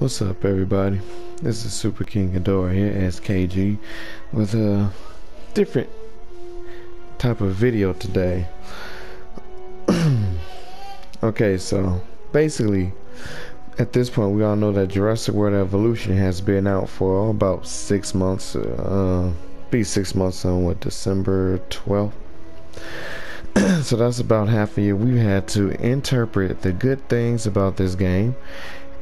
What's up, everybody? This is Super King Ghidorah here as KG with a different type of video today. Okay, so basically at this point we all know that Jurassic World Evolution has been out for about 6 months. Be 6 months on what, December 12th. So that's about half a year. We've had to interpret the good things about this game,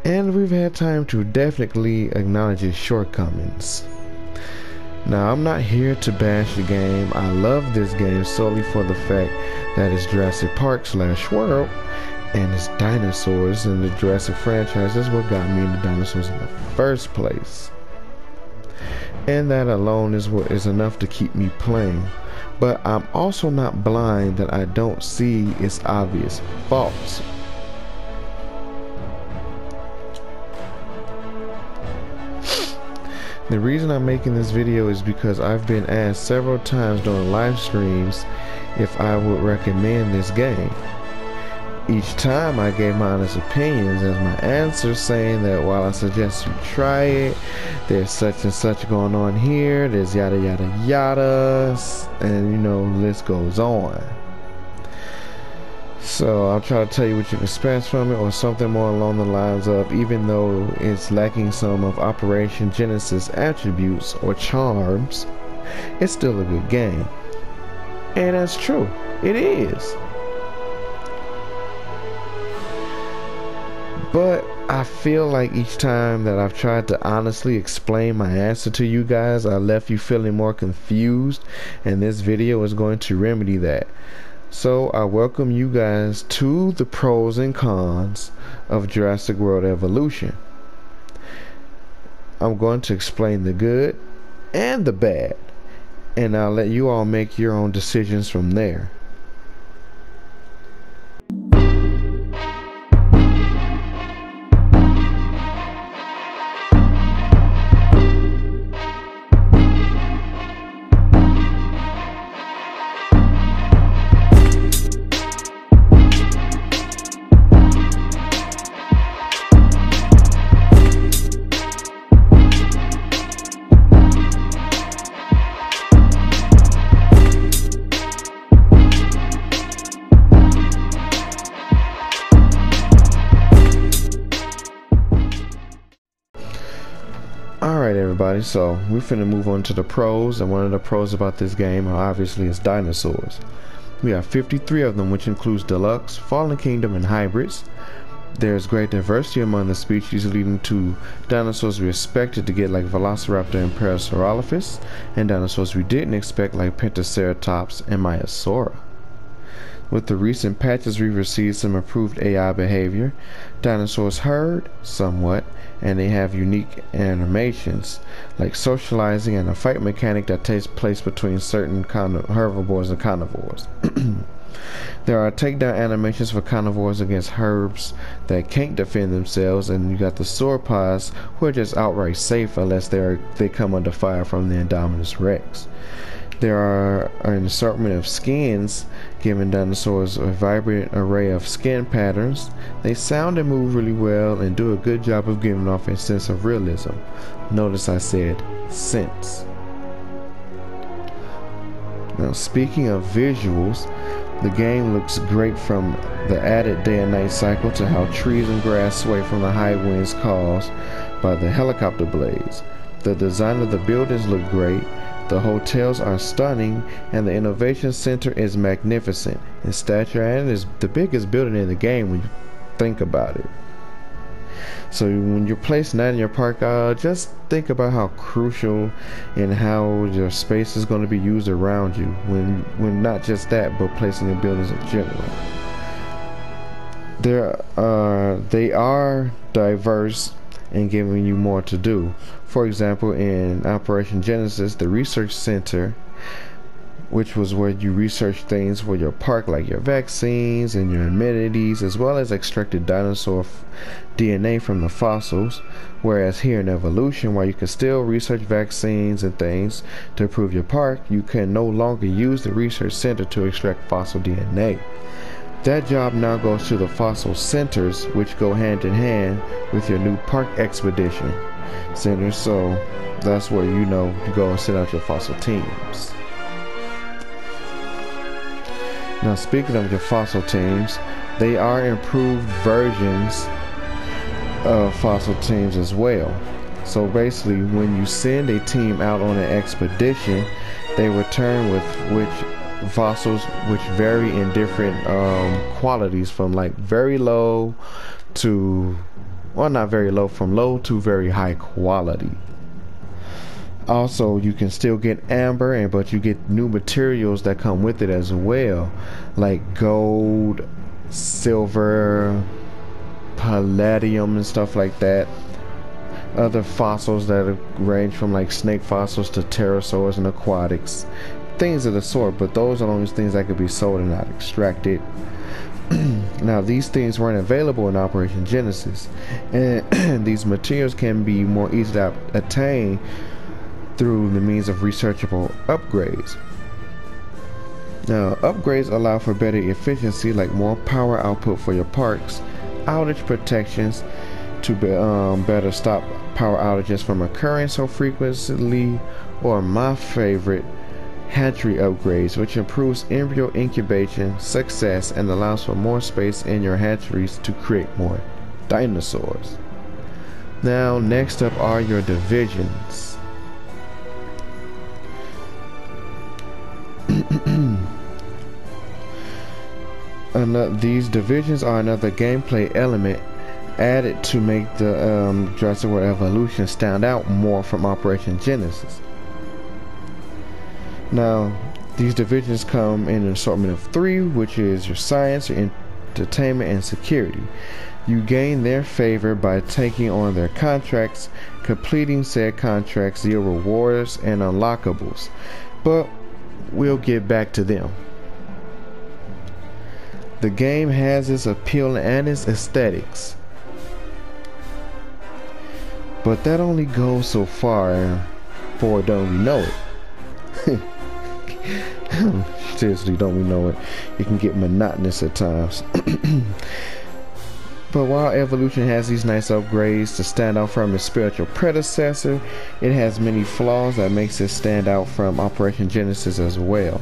and we've had time to definitely acknowledge its shortcomings. Now, I'm not here to bash the game. I love this game solely for the fact that it's Jurassic Park / World, and it's dinosaurs, and the Jurassic franchise is what got me into dinosaurs in the first place. And that alone is what is enough to keep me playing. But I'm also not blind that I don't see its obvious faults. The reason I'm making this video is because I've been asked several times during live streams if I would recommend this game. Each time I gave my honest opinions as my answer, saying that while I suggest you try it, there's such and such going on here, there's yada yada yada, and you know, the list goes on. So I'll try to tell you what you can expect from it, or something more along the lines of, even though it's lacking some of Operation Genesis attributes or charms, it's still a good game. And that's true, it is. But I feel like each time that I've tried to honestly explain my answer to you guys, I left you feeling more confused, and this video is going to remedy that. So I welcome you guys to the pros and cons of Jurassic World Evolution. I'm going to explain the good and the bad, and I'll let you all make your own decisions from there. Alright everybody, so we're finna move on to the pros, and one of the pros about this game obviously is dinosaurs. We have 53 of them, which includes deluxe, fallen kingdom, and hybrids. There's great diversity among the species, leading to dinosaurs we expected to get like Velociraptor and Parasaurolophus, and dinosaurs we didn't expect like Pentaceratops and Maiasaura. With the recent patches, we've received some improved AI behavior. Dinosaurs herd somewhat, and they have unique animations like socializing and a fight mechanic that takes place between certain herbivores and carnivores. There are takedown animations for carnivores against herbs that can't defend themselves, and you got the sauropods who are just outright safe unless they come under fire from the Indominus Rex. There are an assortment of skins, giving dinosaurs a vibrant array of skin patterns. They sound and move really well and do a good job of giving off a sense of realism. Notice I said sense. Now, speaking of visuals, the game looks great, from the added day and night cycle to how trees and grass sway from the high winds caused by the helicopter blades. The design of the buildings look great. The hotels are stunning, and the innovation center is magnificent in stature, and is the biggest building in the game when you think about it. So when you're placing that in your park, just think about how crucial and how your space is going to be used around you, when not just that, but placing the buildings in general. They are diverse and giving you more to do. For example, in Operation Genesis, the research center, which was where you research things for your park like your vaccines and your amenities, as well as extracted dinosaur DNA from the fossils. Whereas here in Evolution, while you can still research vaccines and things to improve your park, you can no longer use the research center to extract fossil DNA. That job now goes to the fossil centers, which go hand in hand with your new park expedition center. So that's where you go and send out your fossil teams. Now, speaking of your fossil teams, they are improved versions of fossil teams as well. So basically, when you send a team out on an expedition, they return with fossils which vary in different qualities, from like very low to, well, not very low, from low to very high quality. Also, you can still get amber, but you get new materials that come with it as well, like gold, silver, palladium, and stuff like that. Other fossils that range from like snake fossils to pterosaurs and aquatics, things of the sort, but those are the only things that could be sold and not extracted. Now, these things weren't available in Operation Genesis, and these materials can be more easily attained through the means of researchable upgrades. Now, upgrades allow for better efficiency, like more power output for your parks, outage protections to better stop power outages from occurring so frequently, or my favorite, hatchery upgrades, which improves embryo incubation success and allows for more space in your hatcheries to create more dinosaurs. Now, next up are your divisions. These divisions are another gameplay element added to make the Jurassic World Evolution stand out more from Operation Genesis. Now, these divisions come in an assortment of 3, which is your science, your entertainment, and security. You gain their favor by taking on their contracts, completing said contracts, yield rewards and unlockables, but we'll get back to them. The game has its appeal and its aesthetics, but that only goes so far before don't we know it. Seriously, don't we know it? It can get monotonous at times. But while Evolution has these nice upgrades to stand out from its spiritual predecessor, it has many flaws that makes it stand out from Operation Genesis as well.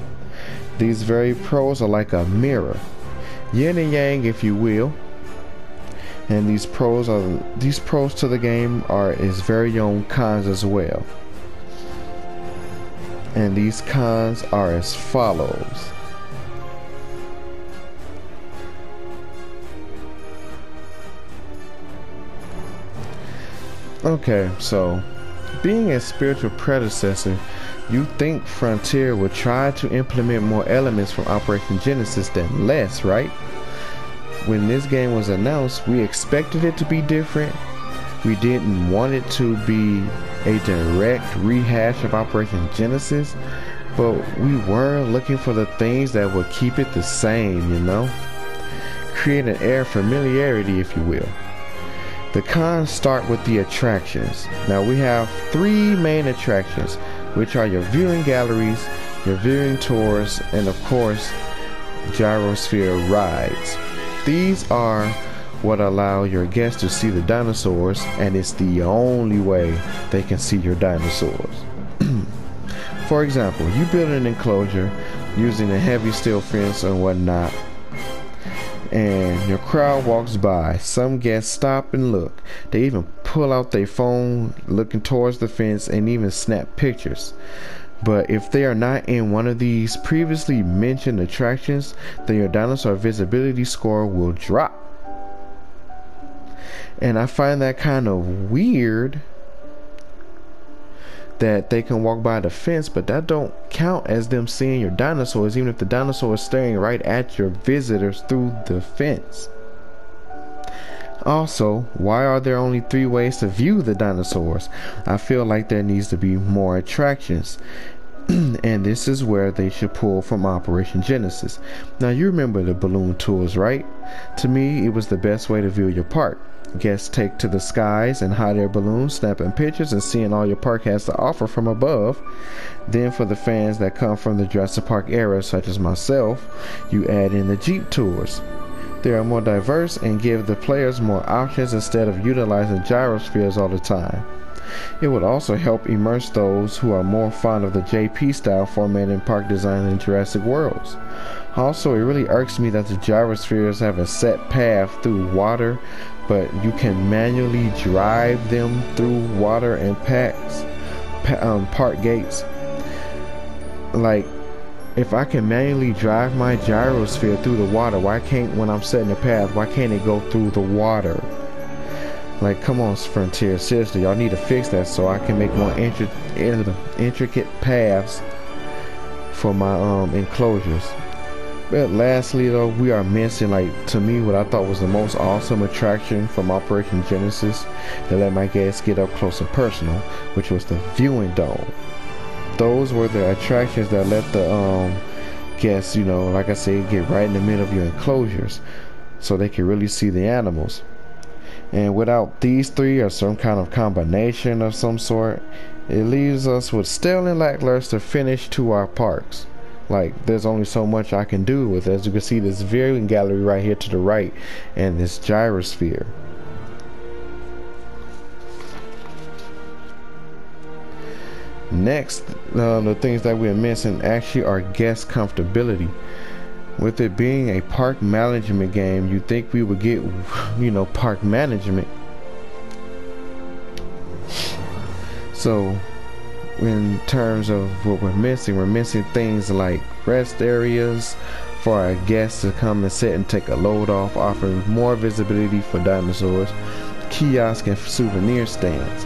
These very pros are like a mirror, yin and yang if you will, and these pros to the game are its very own cons as well. And these cons are as follows. Okay, so being a spiritual predecessor, you think Frontier would try to implement more elements from Operation Genesis than less, right? When this game was announced, we expected it to be different. We didn't want it to be a direct rehash of Operation Genesis, but we were looking for the things that would keep it the same, you know? Create an air of familiarity, if you will. The cons start with the attractions. Now we have 3 main attractions, which are your viewing galleries, your viewing tours, and of course, gyrosphere rides. These are what allow your guests to see the dinosaurs, and it's the only way they can see your dinosaurs. For example, you build an enclosure using a heavy steel fence and whatnot, and your crowd walks by. Some guests stop and look. They even pull out their phone looking towards the fence and even snap pictures. But if they are not in one of these previously mentioned attractions, then your dinosaur visibility score will drop. And I find that kind of weird that they can walk by the fence, but that don't count as them seeing your dinosaurs, even if the dinosaur is staring right at your visitors through the fence. Also, why are there only 3 ways to view the dinosaurs? I feel like there needs to be more attractions. And this is where they should pull from Operation Genesis. Now you remember the balloon tours, right? To me, it was the best way to view your park. Guests take to the skies and hide their balloons, snapping pictures and seeing all your park has to offer from above. Then for the fans that come from the Jurassic Park era, such as myself, you add in the Jeep tours. They are more diverse and give the players more options instead of utilizing gyrospheres all the time. It would also help immerse those who are more fond of the JP style format in park design than Jurassic Worlds. Also, it really irks me that the gyrospheres have a set path through water, but you can manually drive them through water and park gates. Like, if I can manually drive my gyrosphere through the water, why can't, when I'm setting the path, why can't it go through the water? Like, come on, Frontier, seriously, y'all need to fix that so I can make more intricate paths for my enclosures. But lastly, though, we are missing, like, to me, what I thought was the most awesome attraction from Operation Genesis that let my guests get up close and personal, which was the viewing dome. Those were the attractions that let the guests, you know, like I said, get right in the middle of your enclosures so they can really see the animals. And without these three or some kind of combination of some sort, it leaves us with stale and lackluster finish to our parks. Like, there's only so much I can do with it. As you can see, this viewing gallery right here to the right and this gyrosphere. Next, the things that we're missing actually are guest comfortability. With it being a park management game, you think we would get, you know, park management. So, in terms of what we're missing things like rest areas for our guests to come and sit and take a load off, offering more visibility for dinosaurs, kiosks and souvenir stands.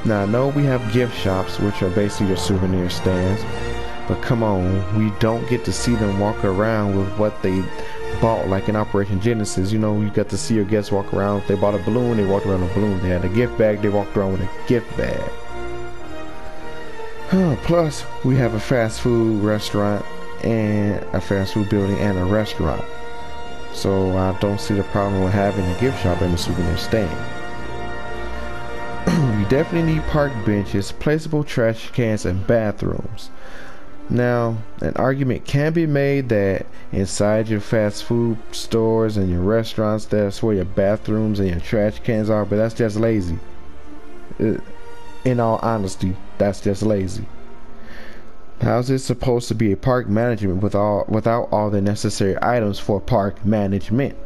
Now, I know we have gift shops, which are basically your souvenir stands, but come on, we don't get to see them walk around with what they bought, like in Operation Genesis. You know, you got to see your guests walk around. If they bought a balloon, they walked around with a balloon. They had a gift bag, they walked around with a gift bag. Plus, we have a fast food restaurant and a fast food building and a restaurant. So I don't see the problem with having a gift shop and a souvenir stand. You definitely need park benches, placeable trash cans, and bathrooms. Now, an argument can be made that inside your fast food stores and your restaurants, that's where your bathrooms and your trash cans are, but that's just lazy. In all honesty, that's just lazy. How's it supposed to be a park management without all the necessary items for park management?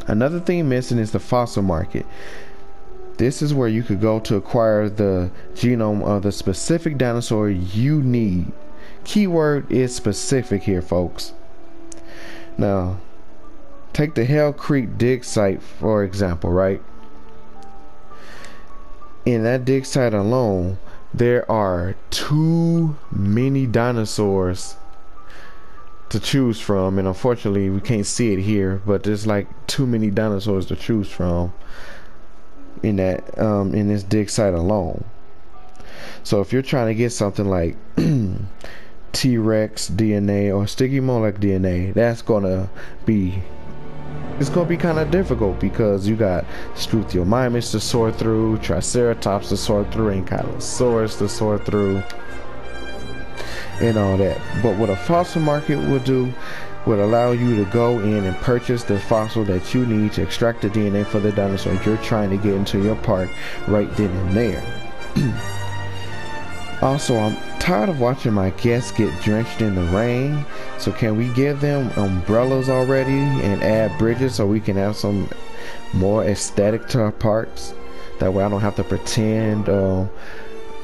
Another thing missing is the fossil market. This is where you could go to acquire the genome of the specific dinosaur you need. Keyword is specific here, folks. Now, take the Hell Creek dig site for example, right? In that dig site alone, there are too many dinosaurs to choose from, and unfortunately we can't see it here, but there's like too many dinosaurs to choose from in that in this dig site alone. So if you're trying to get something like T-Rex DNA or Stygimoloch DNA, that's gonna be kind of difficult because you got Struthiomimus to sort through, Triceratops to sort through, Ankylosaurus to sort through, and all that. But what a fossil market would do would allow you to go in and purchase the fossil that you need to extract the DNA for the dinosaur you're trying to get into your park right then and there. Also, I'm tired of watching my guests get drenched in the rain, so can we give them umbrellas already and add bridges so we can have some more aesthetic to our parks? That way I don't have to pretend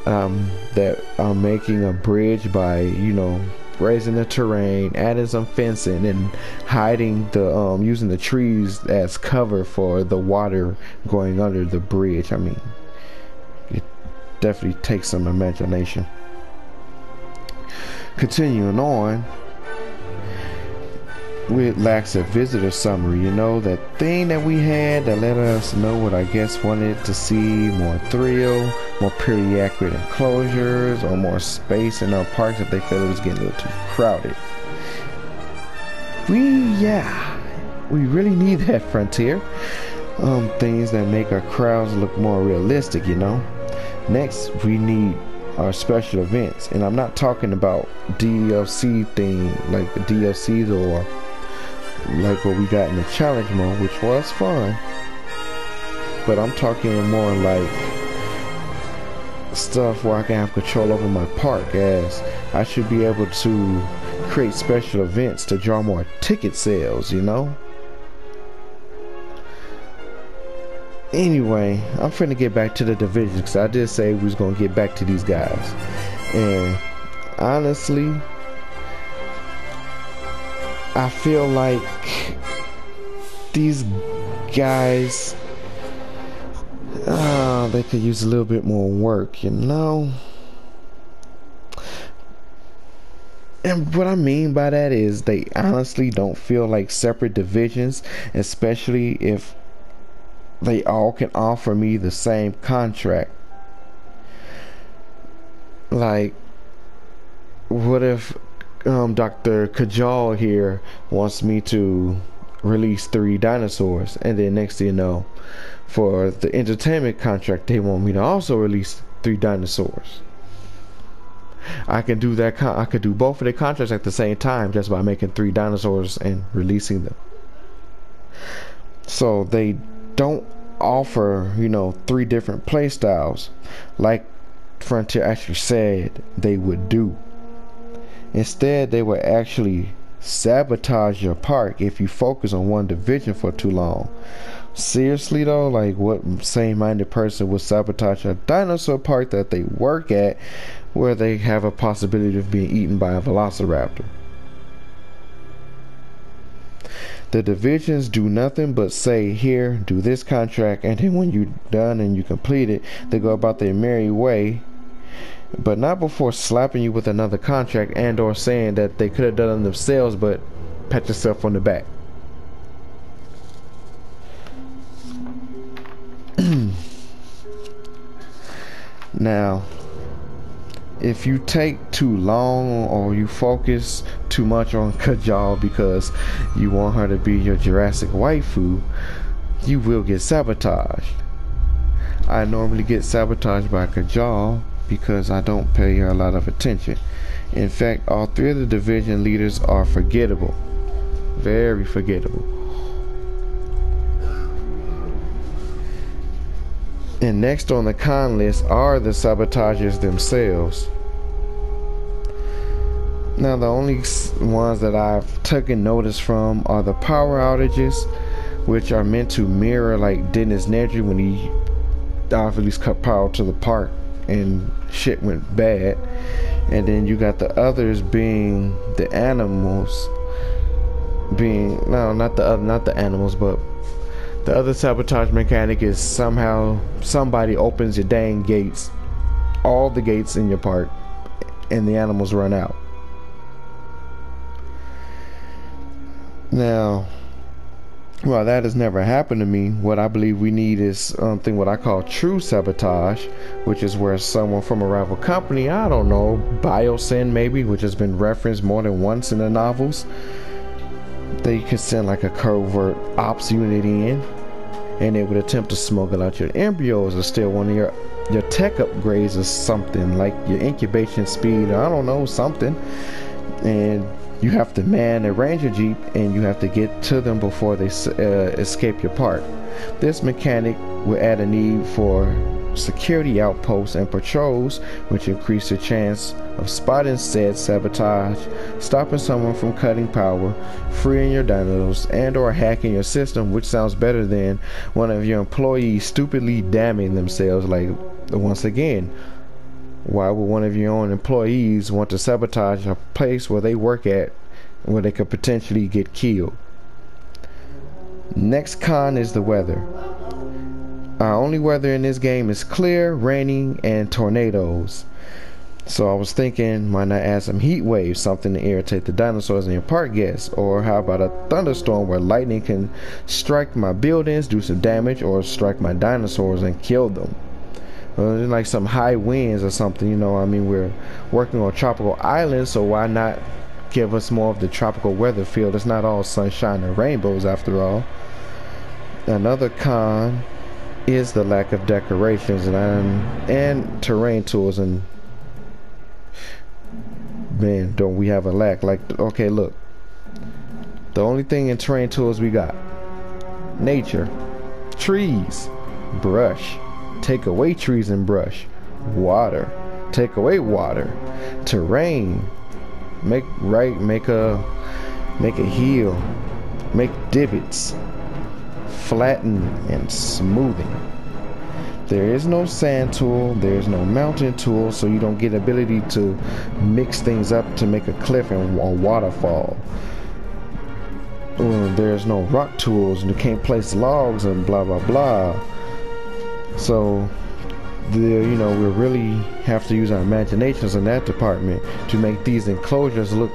that I'm making a bridge by, you know, raising the terrain, adding some fencing, and hiding the using the trees as cover for the water going under the bridge. I mean, it definitely takes some imagination. Continuing on, It lacks a visitor summary, you know, that thing that we had that let us know what our guests wanted to see: more thrill, more pretty accurate enclosures, or more space in our parks if they felt it was getting a little too crowded. We really need that, Frontier. Things that make our crowds look more realistic, you know. Next, we need our special events, and I'm not talking about DLC thing like the DLCs or like what we got in the challenge mode, which was fun, but I'm talking more like stuff where I can have control over my park, as I should be able to create special events to draw more ticket sales, you know. Anyway, I'm finna get back to the division, because I did say we was gonna get back to these guys, and honestly I feel like these guys, they could use a little bit more work, you know. And what I mean by that is they honestly don't feel like separate divisions, especially if they all can offer me the same contract. Like, what if Dr. Kajal here wants me to release 3 dinosaurs, and then next thing you know, for the entertainment contract they want me to also release 3 dinosaurs. I can do that. I could do both of their contracts at the same time just by making 3 dinosaurs and releasing them. So they don't offer, you know, 3 different play styles like Frontier actually said they would do. Instead, they will actually sabotage your park if you focus on one division for too long. Seriously though, like, what sane-minded person would sabotage a dinosaur park that they work at, where they have a possibility of being eaten by a velociraptor? The divisions do nothing but say, here, do this contract, and then when you're done and you complete it, they go about their merry way, but not before slapping you with another contract and or saying that they could have done it themselves, but pat yourself on the back. Now, if you take too long or you focus too much on Kajal because you want her to be your Jurassic waifu, you will get sabotaged. I normally get sabotaged by Kajal because I don't pay her a lot of attention. In fact, all 3 of the division leaders are forgettable. Very forgettable. And next on the con list are the sabotagers themselves. Now, the only ones that I've taken notice from are the power outages, which are meant to mirror like Dennis Nedry when he obviously cut power to the park and shit went bad. And then you got the others being the animals being, no, not the animals, but the other sabotage mechanic is somehow somebody opens your dang gates, all the gates in your park, and the animals run out. Now, well, that has never happened to me. What I believe we need is something what I call true sabotage, which is where someone from a rival company, I don't know, Biosyn maybe, which has been referenced more than once in the novels, they could send like a covert ops unit in, and they would attempt to smuggle out your embryos or steal one of your tech upgrades or something, like your incubation speed, or I don't know, something. And you have to man a ranger jeep and you have to get to them before they escape your park. This mechanic will add a need for security outposts and patrols, which increase the chance of spotting said sabotage, stopping someone from cutting power, freeing your dinos, and or hacking your system, which sounds better than one of your employees stupidly damning themselves. Like, once again, why would one of your own employees want to sabotage a place where they work at, where they could potentially get killed? Next con is the weather. Our only weather in this game is clear, raining, and tornadoes. So I was thinking, why not add some heat waves, something to irritate the dinosaurs and impart gas? Or how about a thunderstorm where lightning can strike my buildings, do some damage, or strike my dinosaurs and kill them? Like some high winds or something, you know. I mean, we're working on tropical islands, so why not give us more of the tropical weather feel? It's not all sunshine and rainbows after all. Another con is the lack of decorations and terrain tools, and man, don't we have a lack. Like, okay, look, the only thing in terrain tools we got: nature, trees, brush, take away trees and brush, water, take away water, terrain, make a hill, make divots, flatten and smoothing. There is no sand tool, there is no mountain tool, so you don't get ability to mix things up to make a cliff and a waterfall. There's no rock tools, and you can't place logs and blah blah blah. So we really have to use our imaginations in that department to make these enclosures look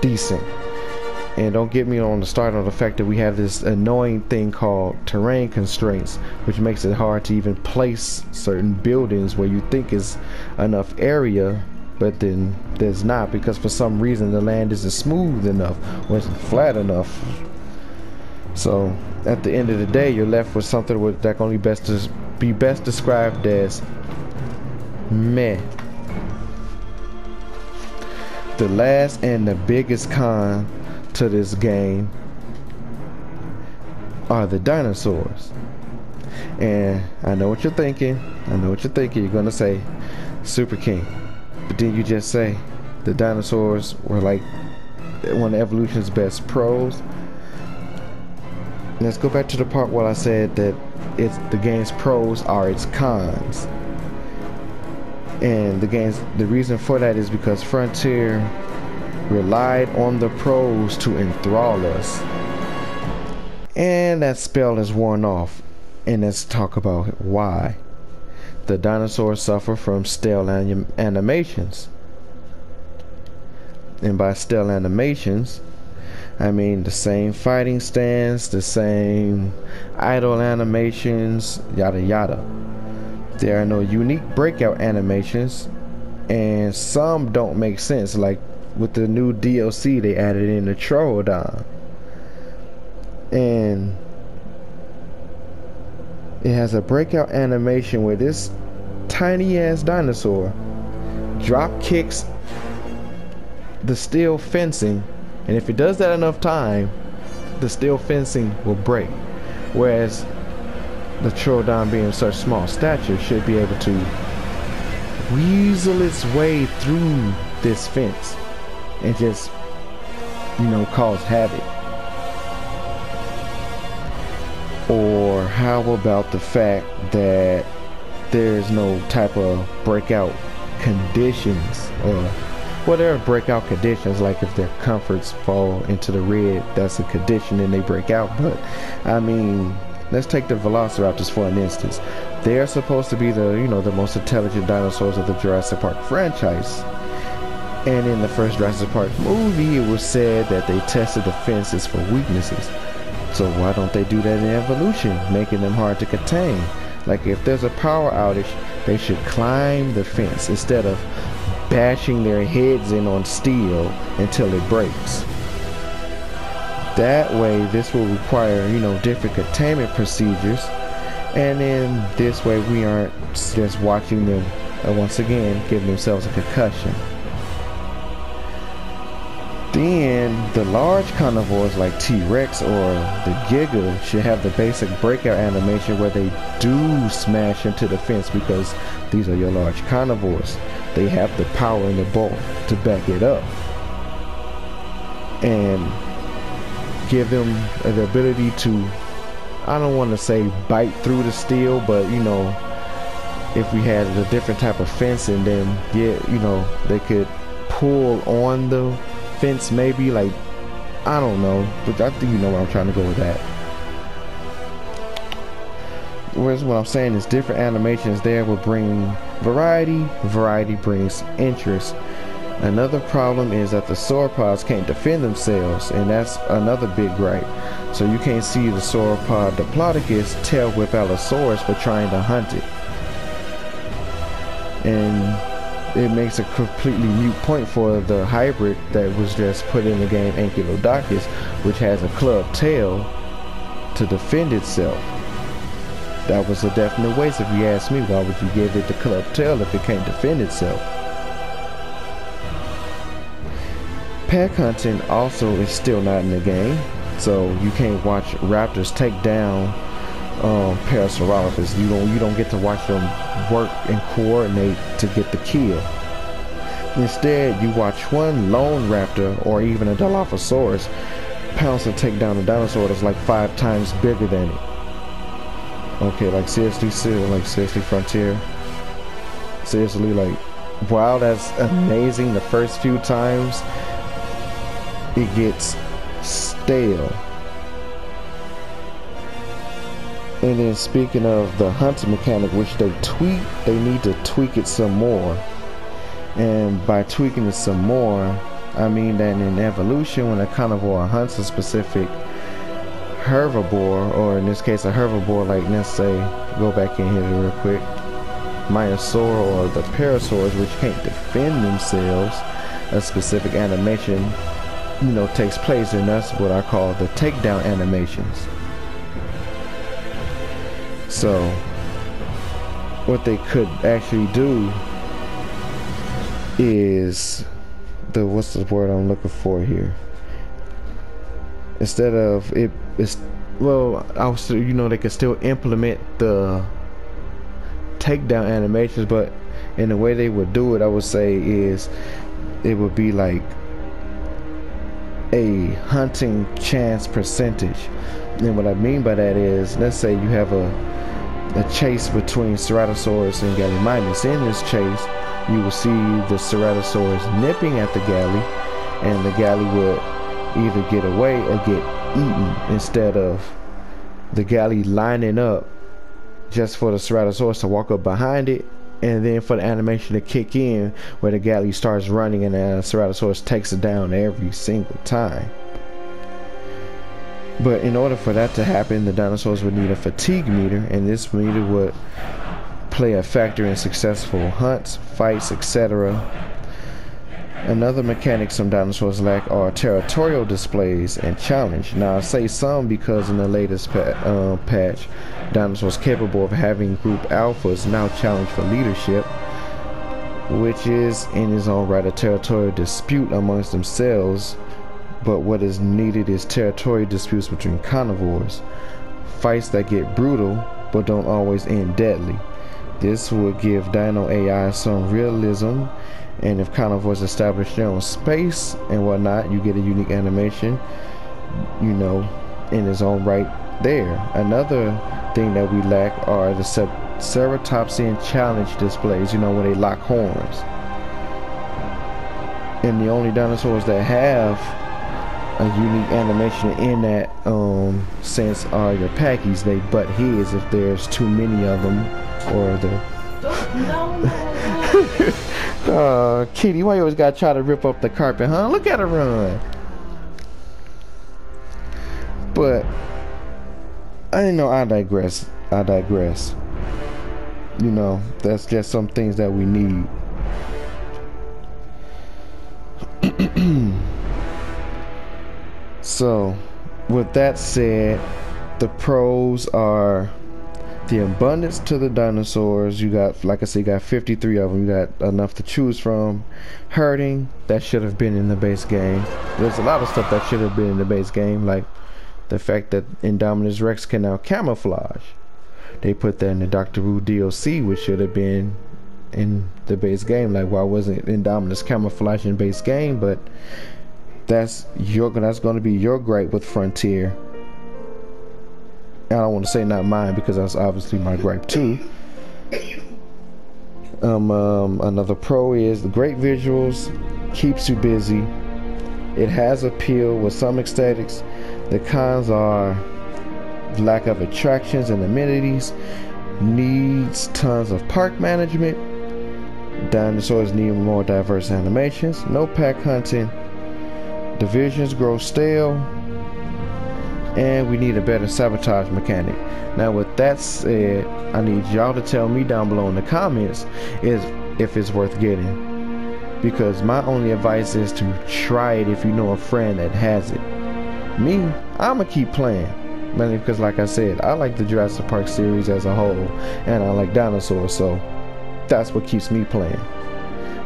decent. And don't get me on the start on the fact that we have this annoying thing called terrain constraints, which makes it hard to even place certain buildings where you think is enough area, but then there's not, because for some reason the land isn't smooth enough or isn't flat enough. So at the end of the day, you're left with something that can only be best described as meh. The last and the biggest con to this game are the dinosaurs. And I know what you're thinking. You're gonna say Super King, but then you just say the dinosaurs were like one of evolution's best pros. Let's go back to the part where I said that the game's pros are its cons. And the reason for that is because Frontier relied on the pros to enthrall us. And that spell is worn off. And let's talk about why. The dinosaurs suffer from stale animations. And by stale animations, I mean the same fighting stance, the same idle animations, yada yada. There are no unique breakout animations, and some don't make sense. Like with the new DLC, they added in the Troodon, and it has a breakout animation where this tiny ass dinosaur drop kicks the steel fencing, and if it does that enough time, the steel fencing will break. Whereas the Troodon, being such small stature, should be able to weasel its way through this fence and just, cause havoc. Or how about the fact that there's no type of breakout conditions, or whatever breakout conditions, like if their comforts fall into the red, that's a condition and they break out. But I mean, let's take the Velociraptors for an instance. They're supposed to be the most intelligent dinosaurs of the Jurassic Park franchise. And in the first Jurassic Park movie, it was said that they tested the fences for weaknesses. So why don't they do that in evolution, making them hard to contain? Like if there's a power outage, they should climb the fence instead of bashing their heads in on steel until it breaks. That way, this will require, different containment procedures, and then this way we aren't just watching them once again give themselves a concussion. Then the large carnivores like T-Rex or the Giga should have the basic breakout animation where they do smash into the fence, because these are your large carnivores. They have the power and the bulk to back it up, and give them the ability to, I don't want to say bite through the steel, but if we had a different type of fencing, then they could pull on the fence, maybe, like, I don't know, but I think you know where I'm trying to go with that. Whereas what I'm saying is different animations there will bring Variety brings interest. Another problem is that the sauropods can't defend themselves, and that's another big gripe. So you can't see the sauropod Diplodocus tail whip Allosaurus for trying to hunt it. And it makes a completely mute point for the hybrid that was just put in the game, Ankylodocus, which has a club tail to defend itself. That was a definite waste if you ask me. Why would you give it the club tail if it can't defend itself? Pack hunting also is still not in the game, so you can't watch raptors take down Parasaurolophus. You don't get to watch them work and coordinate to get the kill. Instead, you watch one lone raptor or even a Dilophosaurus pounce and take down a dinosaur that's like 5 times bigger than it. Okay, like seriously Frontier. Seriously, like, wow, that's amazing. The first few times it gets stale. And then speaking of the hunting mechanic, which they need to tweak it some more. And by tweaking it some more, I mean that in evolution, when a carnivore hunts a specific herbivore, or in this case a herbivore, like let's say, go back in here real quick, Myosaur or the Parasaurs, which can't defend themselves, a specific animation, you know, takes place, and that's what I call the takedown animations. So what they could actually do is what's the word I'm looking for here? Instead of you know, they could still implement the takedown animations, but in the way they would do it, I would say, is it would be like a hunting chance percentage. And what I mean by that is, let's say you have a chase between Ceratosaurus and Gallimimus. In this chase, you will see the Ceratosaurus nipping at the Galley, and the Galley would either get away or get eaten, instead of the Galley lining up just for the Ceratosaurus to walk up behind it, and then for the animation to kick in where the Galley starts running and the Ceratosaurus takes it down every single time. But in order for that to happen, the dinosaurs would need a fatigue meter, and this meter would play a factor in successful hunts, fights, etc. Another mechanic some dinosaurs lack are territorial displays and challenge. Now I say some because in the latest patch, dinosaurs capable of having group alphas now challenge for leadership, which is in its own right a territorial dispute amongst themselves. But what is needed is territorial disputes between carnivores, fights that get brutal but don't always end deadly. This would give Dino AI some realism, and if carnivores establish their own space and whatnot, you get a unique animation, you know, in its own right there. Another thing that we lack are the Ceratopsian challenge displays, you know, when they lock horns. And the only dinosaurs that have a unique animation in that sense are your packies. They butt heads if there's too many of them, or the Kitty, why you always gotta try to rip up the carpet, huh? Look at her run. But I know, I digress. You know, that's just some things that we need. So with that said, the pros are the abundance to the dinosaurs. You got, like I said, you got 53 of them. You got enough to choose from. Herding, that should have been in the base game. There's a lot of stuff that should have been in the base game, like the fact that Indominus Rex can now camouflage. They put that in the Dr. Wu DLC, which should have been in the base game. Like, why wasn't Indominus camouflage in base game? But that's going to be your gripe with Frontier. I don't want to say not mine, because that's obviously my gripe too. Another pro is the great visuals, keeps you busy. It has appeal with some aesthetics. The cons are lack of attractions and amenities, needs tons of park management, Dinosaurs need more diverse animations. No pack hunting. Divisions grow stale. And we need a better sabotage mechanic. Now with that said, I need y'all to tell me down below in the comments if it's worth getting. Because my only advice is to try it if you know a friend that has it. Me, I'ma keep playing. Mainly because like I said, I like the Jurassic Park series as a whole. And I like dinosaurs, so that's what keeps me playing.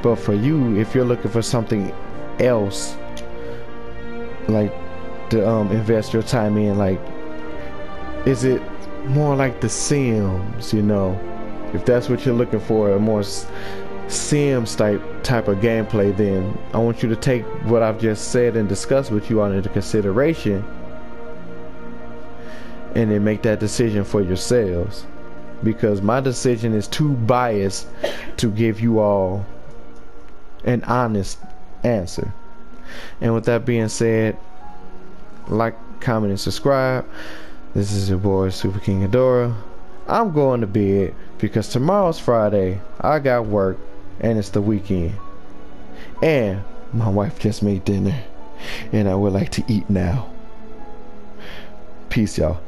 But for you, if you're looking for something else, like to invest your time in, like, is it more like The Sims, you know? If that's what you're looking for, a more Sims type of gameplay, then I want you to take what I've just said and discussed with you on into consideration, and then make that decision for yourselves. Because my decision is too biased to give you all an honest answer. And with that being said, like, comment, and subscribe. This is your boy Super King Adora. I'm going to bed because tomorrow's Friday. I got work and it's the weekend. And my wife just made dinner and I would like to eat now. Peace, y'all.